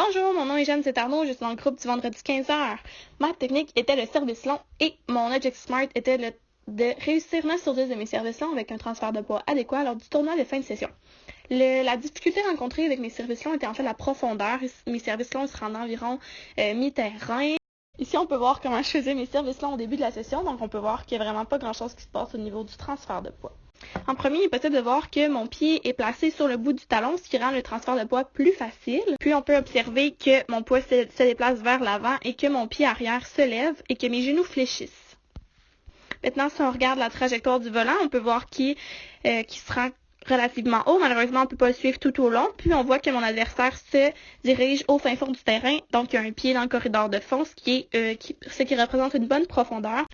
Bonjour, mon nom est Jeanne Arnaud, je suis dans le groupe du vendredi 15h. Ma technique était le service long et mon objectif SMART était de réussir 9 sur 10 de mes services longs avec un transfert de poids adéquat lors du tournoi de fin de session. La difficulté rencontrée avec mes services longs était en fait la profondeur. Mes services longs se rendent environ mi-terrain. Ici, on peut voir comment je faisais mes services longs au début de la session, donc on peut voir qu'il n'y a vraiment pas grand-chose qui se passe au niveau du transfert de poids. En premier, il est possible de voir que mon pied est placé sur le bout du talon, ce qui rend le transfert de poids plus facile. Puis on peut observer que mon poids se déplace vers l'avant et que mon pied arrière se lève et que mes genoux fléchissent. Maintenant, si on regarde la trajectoire du volant, on peut voir qu'il se rend relativement haut. Malheureusement, on ne peut pas le suivre tout au long. Puis on voit que mon adversaire se dirige au fin fond du terrain, donc il y a un pied dans le corridor de fond, ce qui représente une bonne profondeur.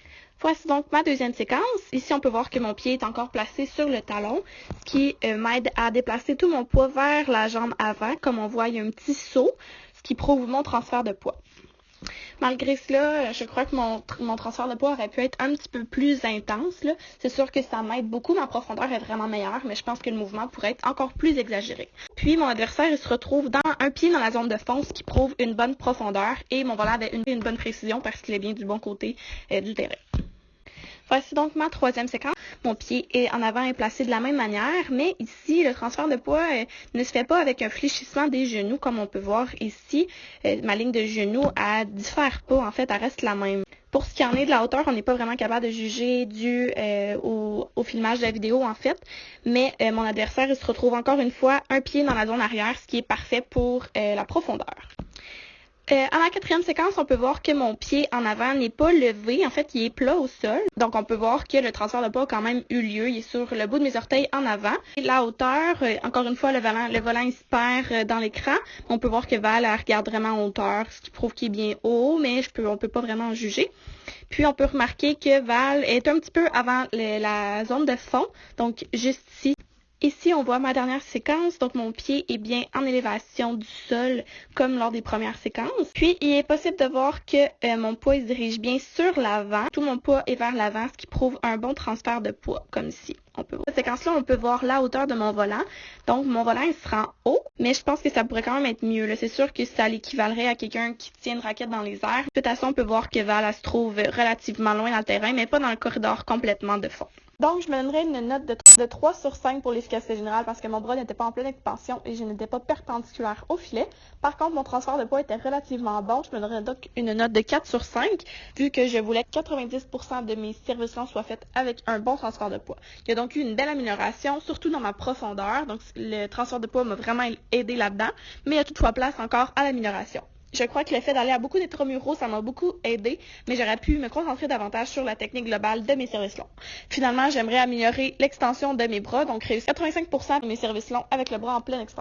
Voici donc ma deuxième séquence. Ici, on peut voir que mon pied est encore placé sur le talon, ce qui m'aide à déplacer tout mon poids vers la jambe avant. Comme on voit, il y a un petit saut, ce qui prouve mon transfert de poids. Malgré cela, je crois que mon transfert de poids aurait pu être un petit peu plus intense. C'est sûr que ça m'aide beaucoup, ma profondeur est vraiment meilleure, mais je pense que le mouvement pourrait être encore plus exagéré. Puis mon adversaire il se retrouve un pied dans la zone de fond, ce qui prouve une bonne profondeur, et mon volant avait une bonne précision parce qu'il est bien du bon côté du terrain. Voici donc ma troisième séquence. Mon pied en avant est placé de la même manière, mais ici, le transfert de poids ne se fait pas avec un fléchissement des genoux, comme on peut voir ici. Ma ligne de genou, elle diffère pas, en fait, elle reste la même. Pour ce qui en est de la hauteur, on n'est pas vraiment capable de juger dû au filmage de la vidéo, en fait, mais mon adversaire, il se retrouve encore une fois un pied dans la zone arrière, ce qui est parfait pour la profondeur. À la quatrième séquence, on peut voir que mon pied en avant n'est pas levé. En fait, il est plat au sol. Donc, on peut voir que le transfert de poids a quand même eu lieu. Il est sur le bout de mes orteils en avant. Et la hauteur, encore une fois, le volant il se perd dans l'écran. On peut voir que Val elle regarde vraiment en hauteur, ce qui prouve qu'il est bien haut, mais on peut pas vraiment en juger. Puis, on peut remarquer que Val est un petit peu avant la zone de fond, donc juste ici. Ici, on voit ma dernière séquence, donc mon pied est bien en élévation du sol, comme lors des premières séquences. Puis, il est possible de voir que mon poids se dirige bien sur l'avant. Tout mon poids est vers l'avant, ce qui prouve un bon transfert de poids, comme ici. Cette séquence-là, on peut voir la hauteur de mon volant. Donc, mon volant, il se rend haut, mais je pense que ça pourrait quand même être mieux. C'est sûr que ça l'équivalerait à quelqu'un qui tient une raquette dans les airs. De toute façon, on peut voir que Val, elle se trouve relativement loin dans le terrain, mais pas dans le corridor complètement de fond. Donc, je me donnerais une note de 3 sur 5 pour l'efficacité générale parce que mon bras n'était pas en pleine expansion et je n'étais pas perpendiculaire au filet. Par contre, mon transfert de poids était relativement bon. Je me donnerais donc une note de 4 sur 5 vu que je voulais que 90% de mes services longs soient faits avec un bon transfert de poids. Il y a donc eu une belle amélioration, surtout dans ma profondeur. Donc, le transfert de poids m'a vraiment aidé là-dedans, mais il y a toutefois place encore à l'amélioration. Je crois que le fait d'aller à beaucoup d'intramuraux, ça m'a beaucoup aidé, mais j'aurais pu me concentrer davantage sur la technique globale de mes services longs. Finalement, j'aimerais améliorer l'extension de mes bras, donc réussir 85% de mes services longs avec le bras en pleine extension.